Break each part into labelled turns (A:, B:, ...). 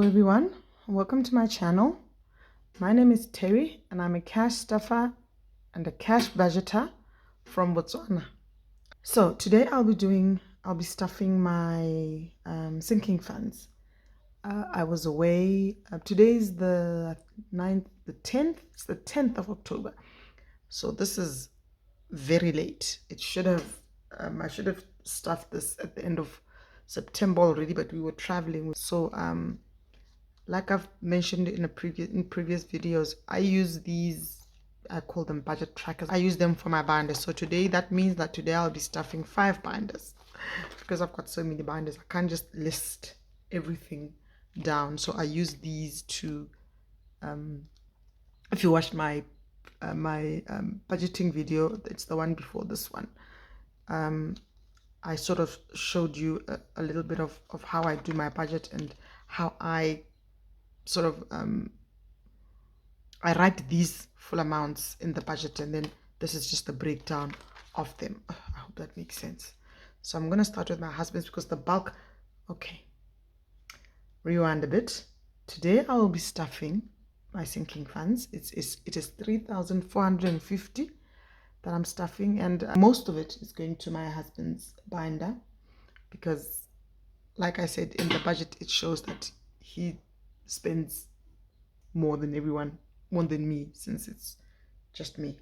A: Hello everyone, welcome to my channel. My name is Terry and I'm a cash stuffer and a cash budgeter from Botswana. So today I'll be stuffing my sinking funds. I was away. Today is the 10th. It's the 10th of October. So this is very late. I should have stuffed this at the end of September already, but we were traveling. So like I've mentioned in previous videos, I use these, I call them budget trackers. I use them for my binders. So that means that today I'll be stuffing 5 binders because I've got so many binders. I can't just list everything down. So I use these to, if you watched my budgeting video, it's the one before this one. I sort of showed you a little bit of how I do my budget and how I sort of I write these full amounts in the budget, and then this is just a breakdown of them. I hope that makes sense. So I'm going to start with my husband's because the bulk. Okay, rewind a bit. Today I will be stuffing my sinking funds. It is 3,450 that I'm stuffing, and most of it is going to my husband's binder because, like I said, in the budget it shows that he spends more than me, since it's just me.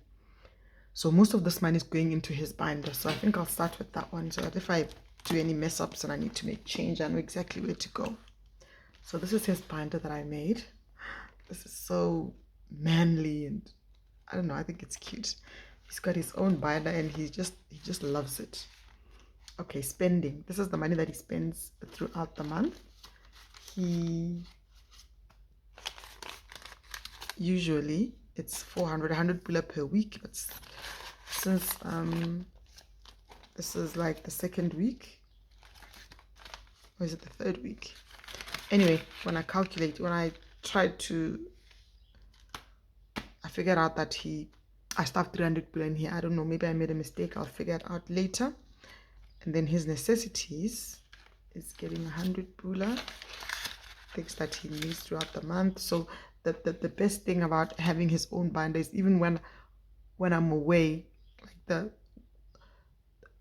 A: So most of this money is going into his binder. So I think I'll start with that one, so that if I do any mess ups and I need to make change, I know exactly where to go. So this is his binder that I made. This is so manly, and I don't know, I think it's cute. He's got his own binder and he just loves it. Okay, spending. This is the money that he spends throughout the month. He usually it's 100 pula per week, but since this is like the second week, or is it the third week? Anyway, when I figured out that I stuffed 300 pula in here. I don't know, maybe I made a mistake. I'll figure it out later. And then his necessities is getting 100 pula, things that he needs throughout the month. So the best thing about having his own binder is even when I'm away, like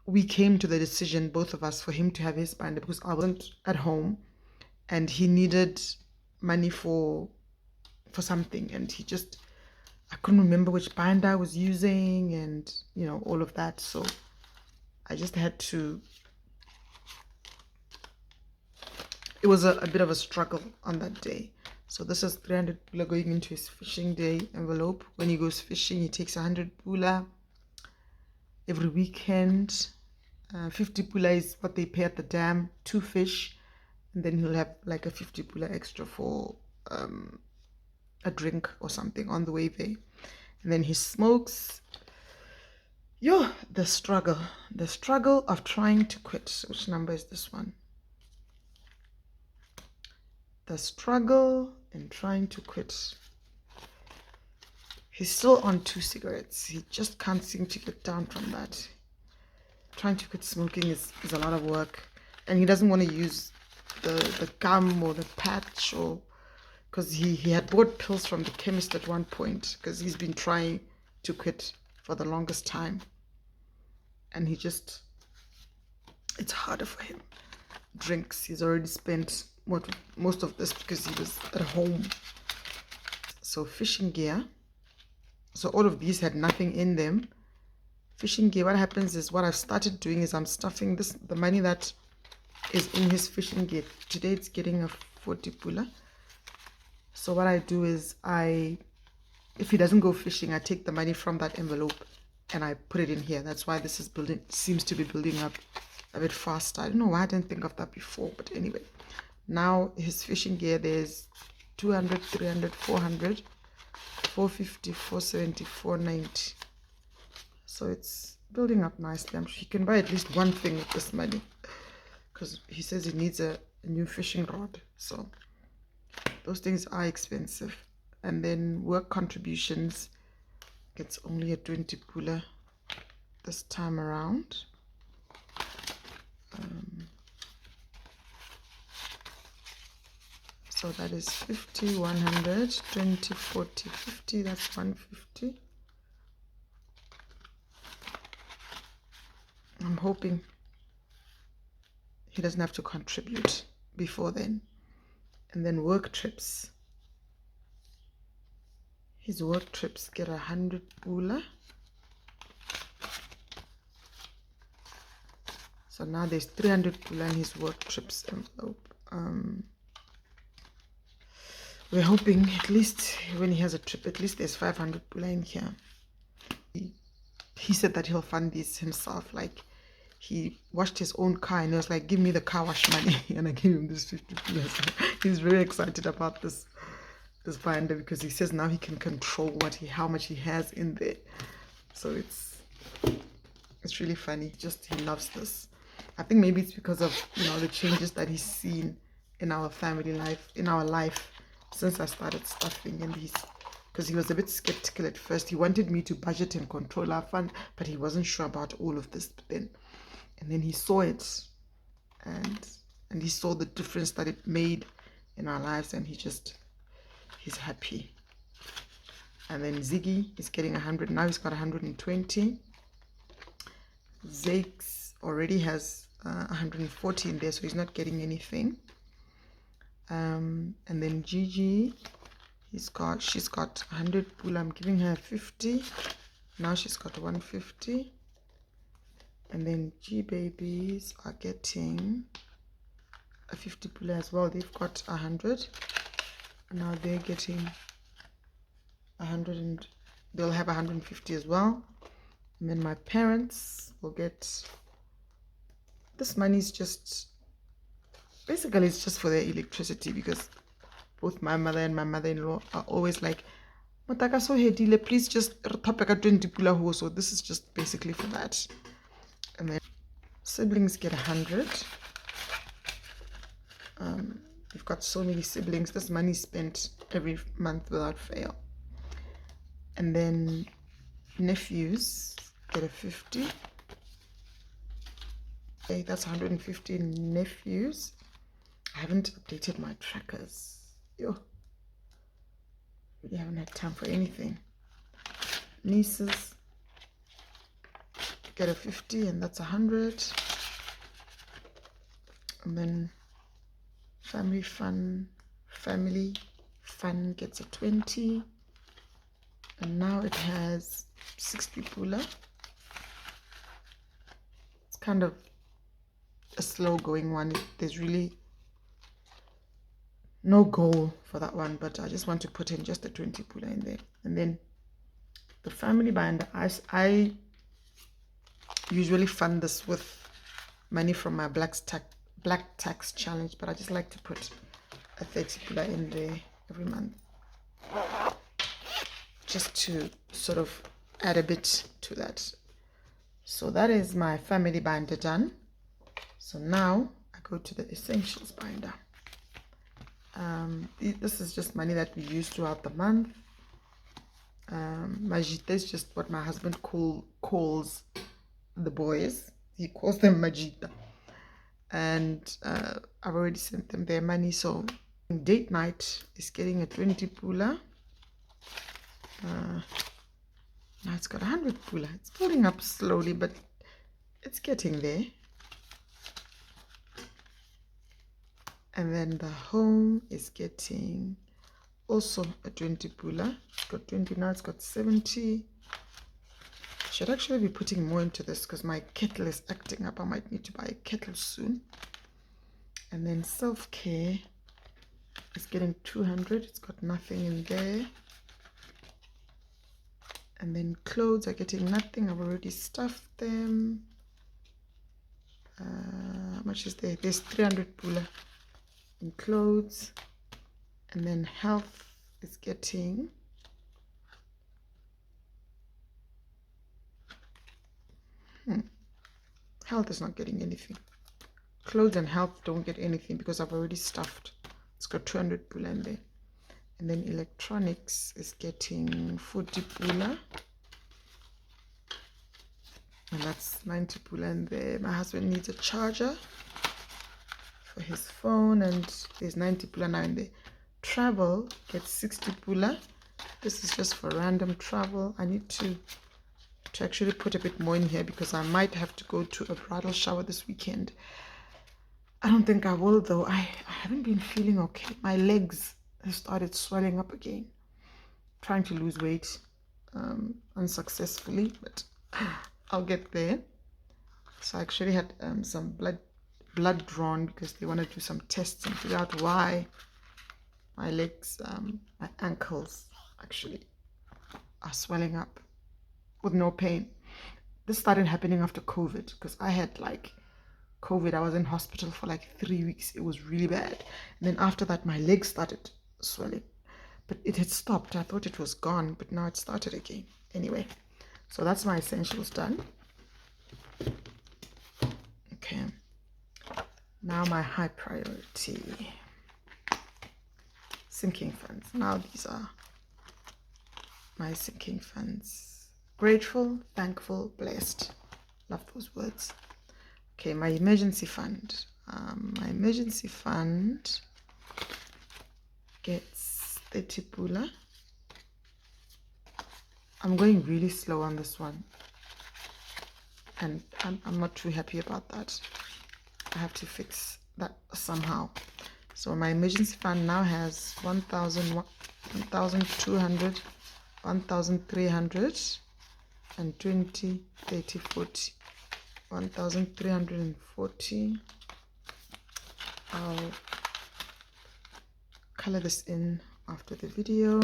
A: we came to the decision, both of us, for him to have his binder because I wasn't at home and he needed money for something, and I couldn't remember which binder I was using, and all of that. So I just had to, it was a bit of a struggle on that day. So this is 300 pula going into his fishing day envelope. When he goes fishing, he takes 100 pula every weekend. 50 pula is what they pay at the dam, 2 fish, and then he'll have like a 50 pula extra for a drink or something on the way there. And then he smokes. The struggle of trying to quit. Which number is this one? The struggle in trying to quit. He's still on 2 cigarettes. He just can't seem to get down from that. Trying to quit smoking is a lot of work, and he doesn't want to use the gum or the patch, or because he had bought pills from the chemist at one point because he's been trying to quit for the longest time, and it's harder for him. Drinks, he's already spent most of this because he was at home. So fishing gear, so all of these had nothing in them. Fishing gear, what happens is, what I've started doing is I'm stuffing the money that is in his fishing gear. Today it's getting a 40 pula. So what I do is if he doesn't go fishing, I take the money from that envelope and I put it in here. That's why this is seems to be building up a bit faster. I don't know why I didn't think of that before, but anyway. Now his fishing gear, there's 200, 300, 400, 450, 470, 490. So it's building up nicely. I'm sure he can buy at least one thing with this money because he says he needs a new fishing rod. So those things are expensive. And then work contributions, it's only a 20 pula this time around. So that is 50, 100, 20, 40, 50. That's 150. I'm hoping he doesn't have to contribute before then. And then work trips. His work trips get 100 pula. So now there's 300 pula in his work trips envelope. We're hoping at least when he has a trip, at least there's 500 pula in here. He said that he'll fund this himself. Like, he washed his own car and he was like, give me the car wash money. And I gave him this 50 pula. So he's very excited about this binder, because he says now he can control how much he has in there. So it's really funny. He loves this. I think maybe it's because of, the changes that he's seen in our family life, in our life, since I started stuffing. And because he was a bit skeptical at first. He wanted me to budget and control our fund, but he wasn't sure about all of this. And then he saw it, and he saw the difference that it made in our lives, and he's happy. And then Ziggy is getting 100. Now he's got 120. Zakes already has 140 in there, so he's not getting anything. And then Gigi, she's got 100 pula. I'm giving her 50. Now she's got 150. And then G babies are getting a 50 pula as well. They've got 100. Now they're getting 100, and they'll have 150 as well. And then my parents will get, this money is basically it's just for their electricity, because both my mother and my mother-in-law are always like, Mataka so hedile, please just 20 pula ho. So this is just basically for that. And then siblings get 100. We've got so many siblings. This money is spent every month without fail. And then nephews get a 50. Okay, that's 150 nephews. I haven't updated my trackers. Yo, really haven't had time for anything. Nieces get a 50, and that's 100. And then family fun gets a 20. And now it has 60 pula. It's kind of a slow going one. There's really no goal for that one, but I just want to put in just the 20 pula in there. And then the family binder, I usually fund this with money from my black tax challenge, but I just like to put a 30 pula in there every month, just to sort of add a bit to that. So that is my family binder done. So now I go to the essentials binder. This is just money that we use throughout the month. Majita is just what my husband calls the boys. He calls them Majita. And I've already sent them their money. So date night is getting a 20 pula. Now it's got 100 pula. It's building up slowly, but it's getting there. And then the home is getting also a 20 pula. It's got 20 now, it's got 70. Should actually be putting more into this because my kettle is acting up. I might need to buy a kettle soon. And then self-care is getting 200. It's got nothing in there. And then clothes are getting nothing. I've already stuffed them. How much is there? There's 300 pula in clothes. And then health is getting health is not getting anything. Clothes and health don't get anything because I've already stuffed. It's got 200 pula in there. And then electronics is getting 40 pula. And that's 90 pula in there. My husband needs a charger for his phone, and there's 90 pula now in there. travel gets 60 pula. This is just for random travel. I need to actually put a bit more in here because I might have to go to a bridal shower this weekend. I don't think I will though. I haven't been feeling okay. My legs have started swelling up again. Trying to lose weight unsuccessfully, but I'll get there. So I actually had some blood drawn because they want to do some tests and figure out why my legs, my ankles actually are swelling up with no pain. This started happening after COVID because I had like COVID. I was in hospital for like 3 weeks. It was really bad. And then after that, my legs started swelling. But it had stopped. I thought it was gone, but now it started again. Anyway, so that's my essentials done. Okay. Now my high priority. Sinking funds. Now these are my sinking funds. Grateful, thankful, blessed. Love those words. Okay, my emergency fund. My emergency fund gets 30 pula. I'm going really slow on this one, and I'm not too happy about that. I have to fix that somehow. So my emergency fund now has 1,000, 1,200, 1,300, and 20, 30, 40. 1,340. I'll color this in after the video.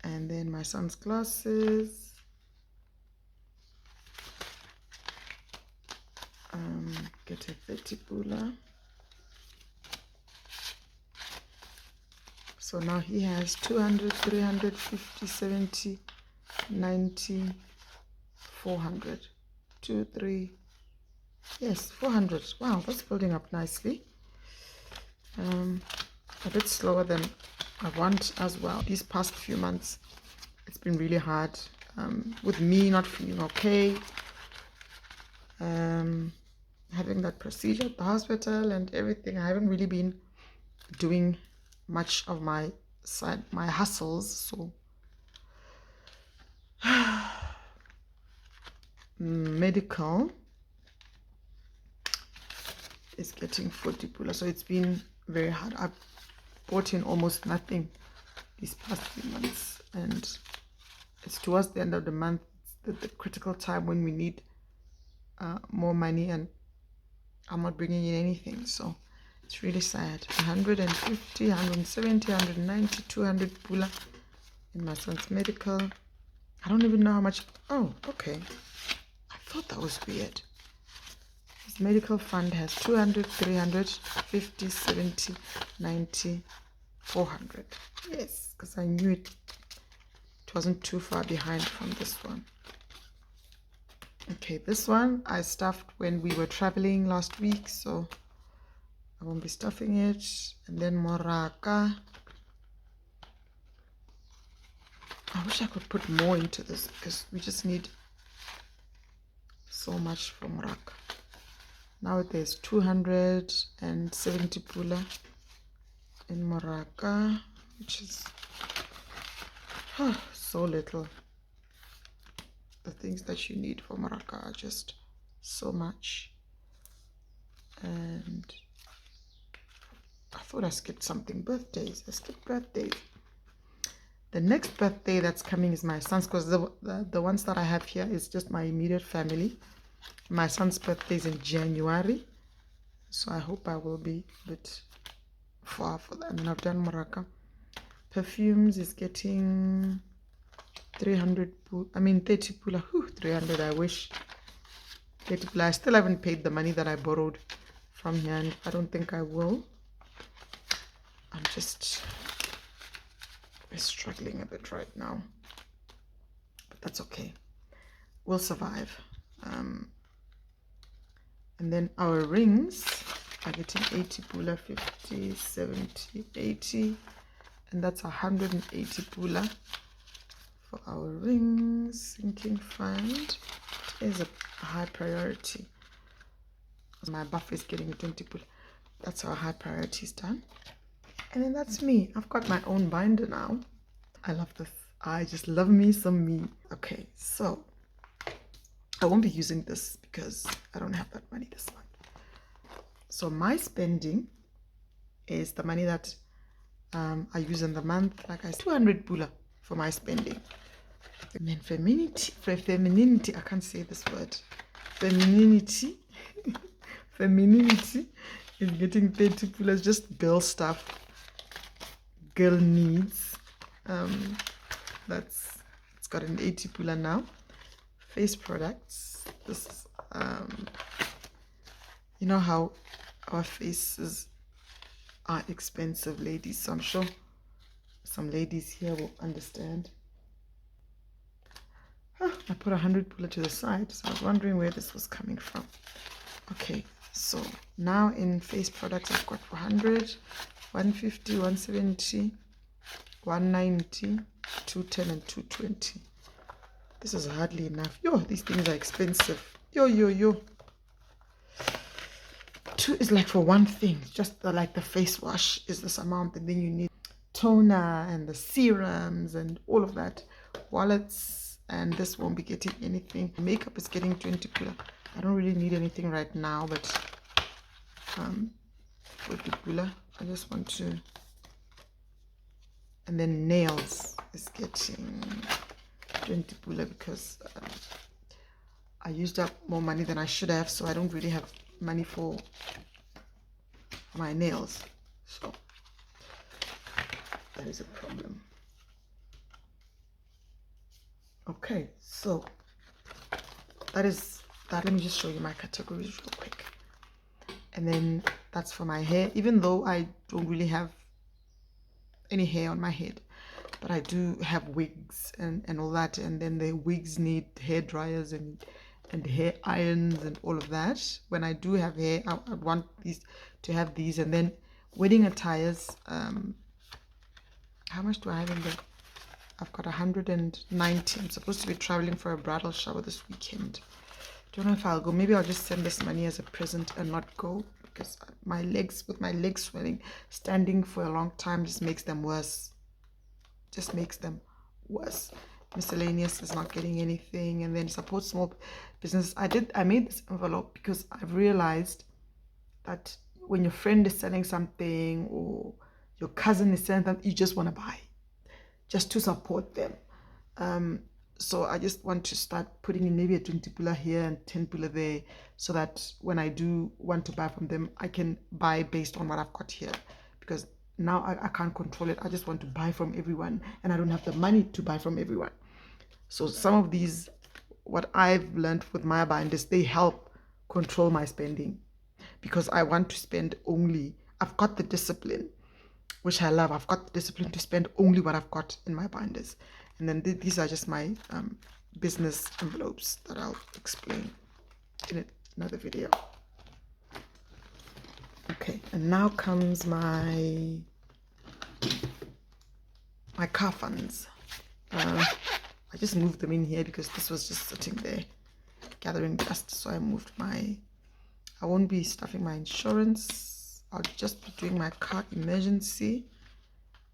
A: And then my son's glasses. Get a 30 pula. So now he has 200, 350, 70, 90, 400. 2, 3, yes, 400. Wow, that's building up nicely. A bit slower than I want as well. These past few months, it's been really hard with me not feeling okay. Having that procedure at the hospital and everything, I haven't really been doing much of my hustles. So medical is getting 40 pula, so it's been very hard. I've bought in almost nothing these past few months, and it's towards the end of the month, the critical time when we need more money, and I'm not bringing in anything. So it's really sad. 150, 170, 190, 200 pula in my son's medical. I don't even know how much. Oh, okay. I thought that was weird. His medical fund has 200, 300, 50, 70, 90, 400. Yes, because I knew it wasn't too far behind from this one. Okay, this one I stuffed when we were traveling last week, so I won't be stuffing it. And then Moraka. I wish I could put more into this because we just need so much for Moraka. Now there's 270 pula in Moraka, which is so little. The things that you need for Moraka are just so much. And I thought I skipped something. Birthdays. I skipped birthdays. The next birthday that's coming is my son's, because the ones that I have here is just my immediate family. My son's birthday is in January, so I hope I will be a bit far for that. And I've done Moraka. Perfumes is getting 30 pula. 300, I wish. 30 pula. I still haven't paid the money that I borrowed from here, and I don't think I will. I'm just struggling a bit right now, but that's okay. We'll survive. And then our rings are getting 80 pula, 50, 70, 80, and that's 180 pula for our rings. Sinking fund is a high priority. My buffer is getting 20 pula. That's our high priority is done. And then that's me. I've got my own binder now. I love this. I just love me some me. Okay, so I won't be using this because I don't have that money this month. So my spending is the money that I use in the month. Like I said, 200 pula for my spending. And then femininity, I can't say this word. Femininity, femininity is getting 30 pulas, just girl stuff, girl needs. It's got an 80 pula now. Face products. This is, you know how our faces are expensive, ladies. So I'm sure some ladies here will understand. I put 100 pula to the side, so I was wondering where this was coming from. Okay, so now in face products, I've got 100, 150, 170, 190, 210, and 220. This is hardly enough. Yo, these things are expensive. Yo. 2 is like for one thing, just like the face wash is this amount, and then you need toner and the serums and all of that. Wallets, and this won't be getting anything. Makeup is getting 20 pula. I don't really need anything right now, but 40 pula. I just want to. And then nails is getting 20 pula because I used up more money than I should have, so I don't really have money for my nails. So that is a problem. Okay, so that is that. Let me just show you my categories real quick. And then that's for my hair, even though I don't really have any hair on my head, but I do have wigs and all that. And then the wigs need hair dryers and hair irons and all of that. When I do have hair, I want these to have these. And then wedding attires, how much do I have in there? I've got 190. I'm supposed to be traveling for a bridal shower this weekend. Don't know if I'll go. Maybe I'll just send this money as a present and not go, because my legs swelling, standing for a long time just makes them worse. Miscellaneous is not getting anything. And then support small business. I made this envelope because I've realized that when your friend is selling something or your cousin is selling something, you just want to buy just to support them. So I just want to start putting in maybe a 20 pula here and 10 pula there, so that when I do want to buy from them, I can buy based on what I've got here, because now I can't control it. I just want to buy from everyone, and I don't have the money to buy from everyone. So some of these, what I've learned with my binders, they help control my spending, because I want to spend only, I've got the discipline, which I love. I've got the discipline to spend only what I've got in my binders. And then these are just my business envelopes that I'll explain in another video. Okay, and now comes my car funds. I just moved them in here because this was just sitting there gathering dust. So I moved I won't be stuffing my insurance. I'll just be doing my car emergency.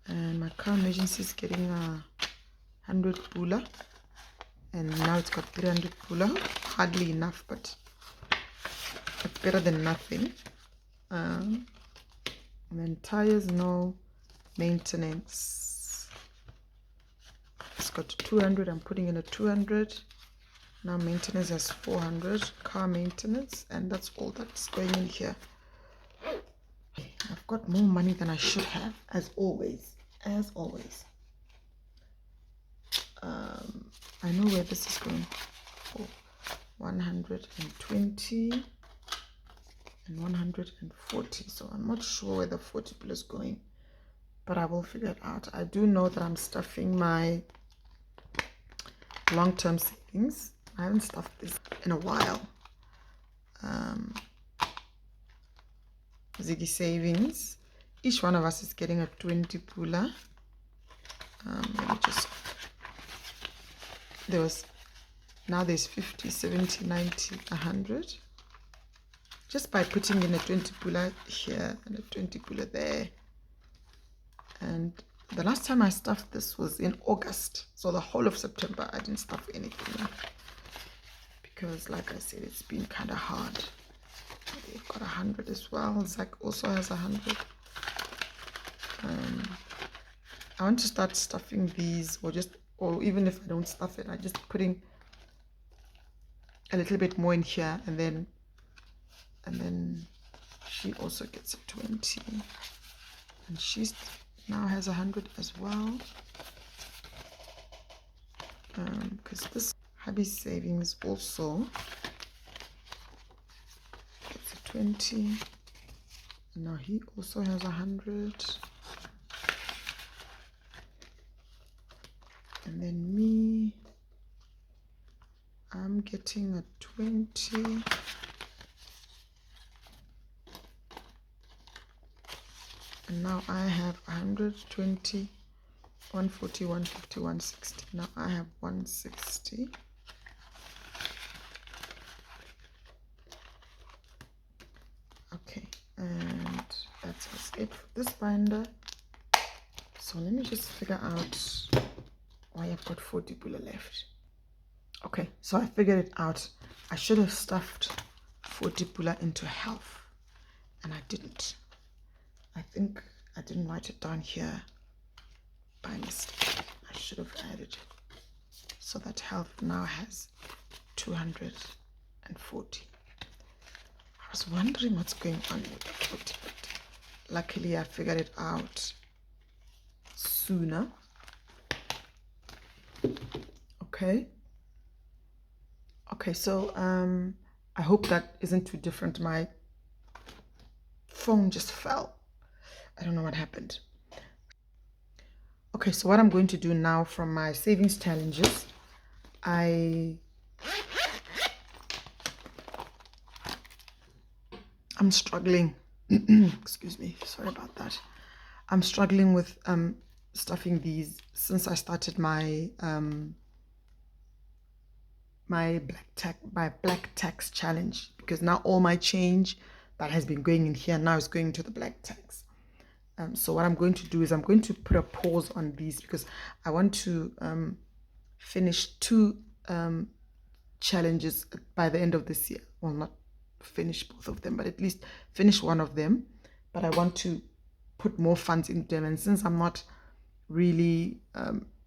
A: And my car emergency is getting 100 pula. And now it's got 300 pula. Hardly enough, but it's better than nothing. And then tires, no maintenance. It's got 200. I'm putting in a 200. Now maintenance has 400. Car maintenance, and that's all that's going in here. I've got more money than I should have, as always. I know where this is going. 120 and 140. So I'm not sure where the 40 pula is going, but I will figure it out. I do know that I'm stuffing my long-term savings. I haven't stuffed this in a while. Ziggy savings. Each one of us is getting a 20 pula. Let me just. There's 50, 70, 90, 100. Just by putting in a 20 pula here and a 20 pula there, And the last time I stuffed this was in August, so the whole of September I didn't stuff anything because, like I said, it's been kind of hard. They've got 100 as well. Zach also has 100. I want to start stuffing these, or even if I don't stuff it, I just putting a little bit more in here, and then she also gets a 20, and she's now has 100 as well. Because this hubby savings also gets a 20, and now he also has 100. And then me, I'm getting a 20. And now I have 120, 140, 150, 160. Now I have 160. Okay, and that's it for this binder. So let me just figure out why I've got 40 pula left. Okay, so I figured it out. I should have stuffed 40 pula into health, and I didn't. I think I didn't write it down here by mistake. I should have added it. So that health now has 240. I was wondering what's going on with the 40, but luckily I figured it out sooner. Okay, so I hope that isn't too different. My phone just fell. I don't know what happened. Okay, so what I'm going to do now from my savings challenges, I'm struggling. Excuse me, sorry about that. I'm struggling with stuffing these since I started my my black tax challenge, because now all my change that has been going in here now is going to the black tax. So what I'm going to do is I'm going to put a pause on these because I want to finish 2 challenges by the end of this year. Well, not finish both of them, but at least finish one of them. But I want to put more funds into them, and since I'm not really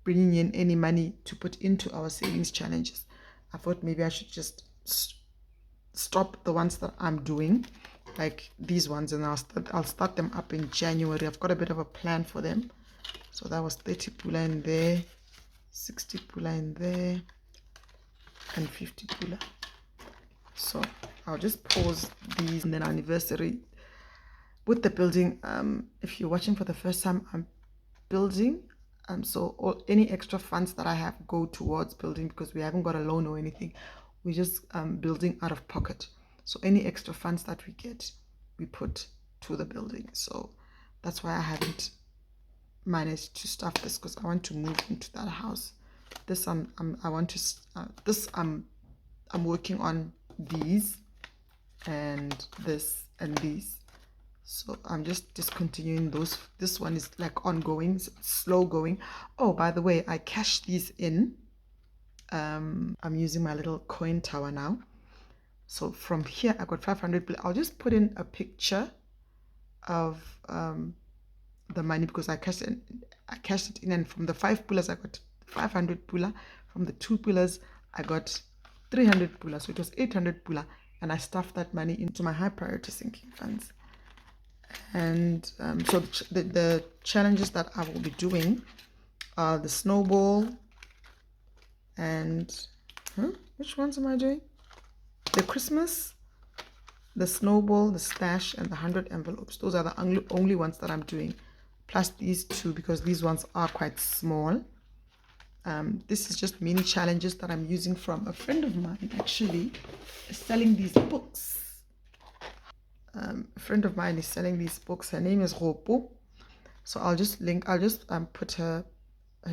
A: bringing in any money to put into our savings challenges, I thought maybe I should just stop the ones that I'm doing, like these ones, and I'll start them up in January. I've got a bit of a plan for them. So that was 30 pula in there, 60 pula in there, and 50 pula. So I'll just pause these, and then anniversary with the building. If you're watching for the first time, I'm building. So any extra funds that I have go towards building, because we haven't got a loan or anything. We're just building out of pocket. So any extra funds that we get, we put to the building. So that's why I haven't managed to stuff this, because I want to move into that house. This I'm working on these and this and these. So I'm just discontinuing those. This one is like ongoing, slow going. Oh, by the way, I cashed these in. I'm using my little coin tower now. So from here I got 500. I'll just put in a picture of the money, because I cashed it in, and from the 5 pulas I got 500 pula. From the 2 pulas I got 300 pula, so it was 800 pula, and I stuffed that money into my high priority sinking funds. And so the challenges that I will be doing are the snowball and which ones am I doing? The Christmas, the snowball, the stash, and the 100 envelopes. Those are the only ones that I'm doing, plus these 2, because these ones are quite small. This is just mini challenges that I'm using from a friend of mine, actually, selling these books. A friend of mine is selling these books. Her name is Ropo. So I'll just put her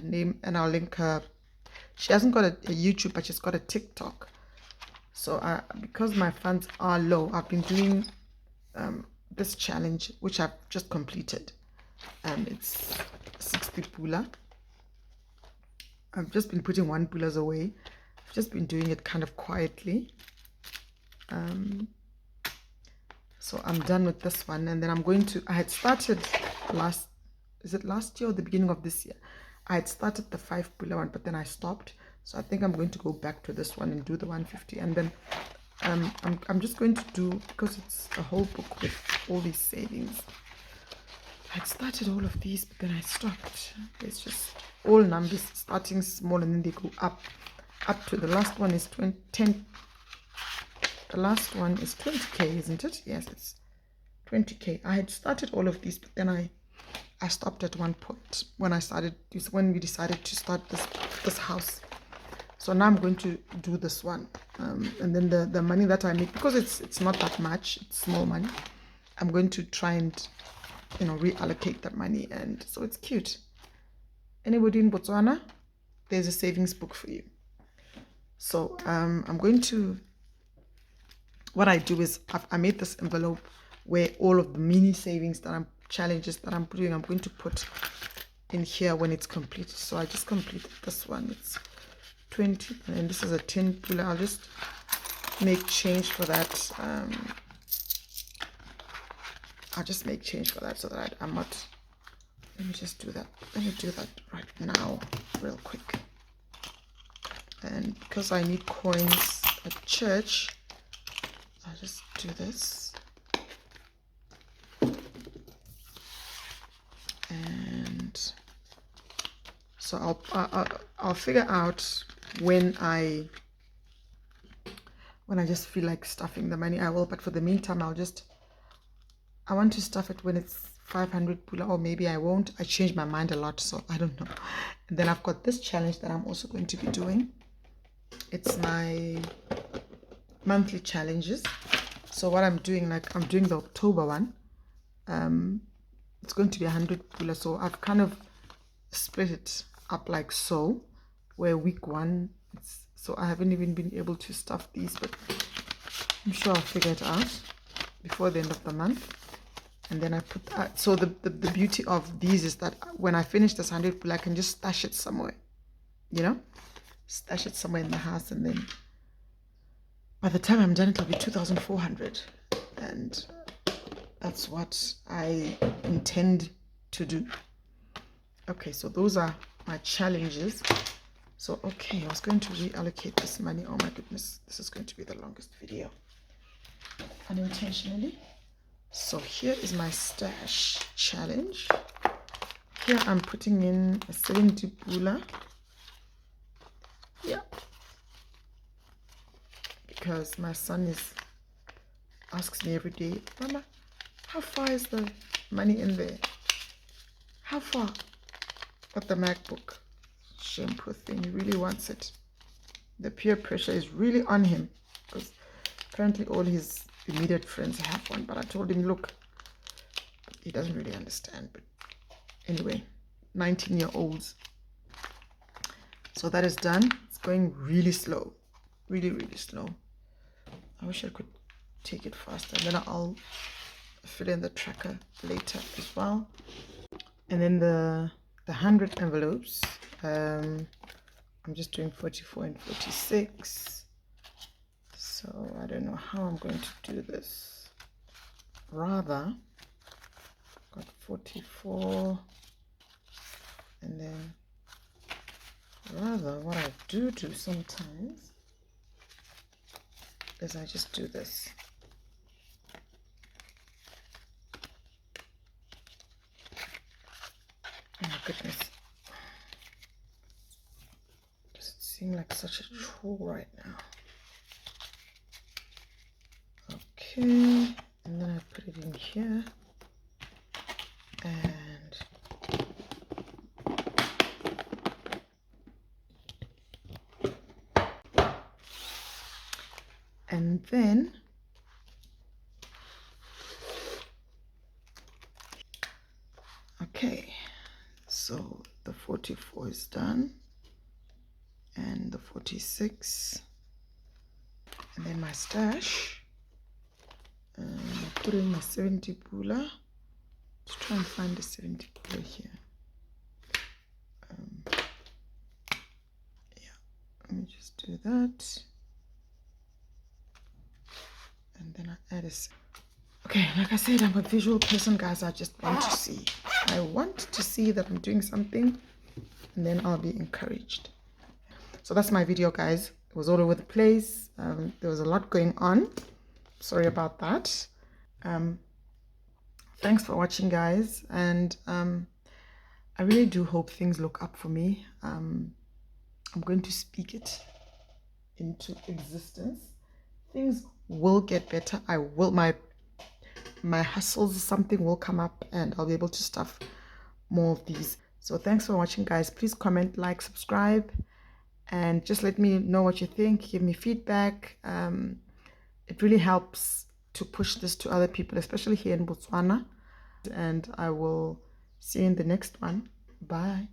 A: name, and I'll link her. She hasn't got a YouTube, but she's got a TikTok. So because my funds are low, I've been doing this challenge, which I've just completed. It's 60 pula. I've just been putting 1 pulas away. I've just been doing it kind of quietly. So I'm done with this one, and then I'm going to, I had started last year or the beginning of this year? I had started the 5 pula one, but then I stopped. So I think I'm going to go back to this one and do the 150, and then I'm just going to do, because it's a whole book with all these savings. I had started all of these, but then I stopped. It's just all numbers starting small, and then they go up to the last one is 10. The last one is 20k, isn't it? Yes, it's 20k. I had started all of these, but then I stopped at one point when we decided to start this house. So now I'm going to do this one, and then the money that I make, because it's not that much, it's small money, I'm going to try and reallocate that money, and so it's cute. Anybody in Botswana, there's a savings book for you. So I'm going to, what I do is I made this envelope where all of the mini savings challenges that I'm doing, I'm going to put in here when it's completed. So I just completed this one. It's 20, and this is a 10 pula. I'll just make change for that. I'll just make change for that so that I'm not, let me just do that. Let me do that right now, real quick. And because I need coins at church, I'll just do this. And so I'll figure out when I just feel like stuffing the money, I will. But for the meantime, I want to stuff it when it's 500 pula, or maybe I won't. I change my mind a lot, so I don't know. And then I've got this challenge that I'm also going to be doing. It's my monthly challenges. So what I'm doing, like I'm doing the October one. It's going to be 100 pula. So I've kind of split it up like so, where week 1, so I haven't even been able to stuff these, but I'm sure I'll figure it out before the end of the month. And then I put that. So the beauty of these is that when I finish this 100 pula, I can just stash it somewhere, stash it somewhere in the house, and then by the time I'm done, it'll be 2,400, and that's what I intend to do. Okay, so those are my challenges. So okay, I was going to reallocate this money. Oh my goodness, this is going to be the longest video, unintentionally. So here is my stash challenge. Here I'm putting in a 70 pula. Yeah, because my son asks me every day, Mama, how far is the money in there? How far? But the MacBook, shame, poor thing, he really wants it. The peer pressure is really on him, because apparently all his immediate friends have one. But I told him, look, he doesn't really understand. But anyway, 19-year-olds. So that is done. It's going really slow, really, really slow. I wish I could take it faster, and then I'll fill in the tracker later as well. And then the 100 envelopes, I'm just doing 44 and 46. So I don't know how I'm going to do this. Rather, got 44, and then rather what I do sometimes is I just do this. Oh my goodness. Does it seem like such a chore right now? Okay, and then I put it in here, and then okay, so the 44 is done, and the 46, and then my stash. Put in my 70 pula to try and find a 70 kilo here. Yeah, let me just do that. And then I add a... Okay, like I said, I'm a visual person, guys. I just want to see. I want to see that I'm doing something, and then I'll be encouraged. So that's my video, guys. It was all over the place. There was a lot going on. Sorry about that. Thanks for watching, guys. And I really do hope things look up for me. I'm going to speak it into existence. Things will get better. I will, my hustles, something will come up, and I'll be able to stuff more of these. So thanks for watching, guys. Please comment, like, subscribe, and just let me know what you think. Give me feedback. It really helps to push this to other people, especially here in Botswana. And I will see you in the next one. Bye.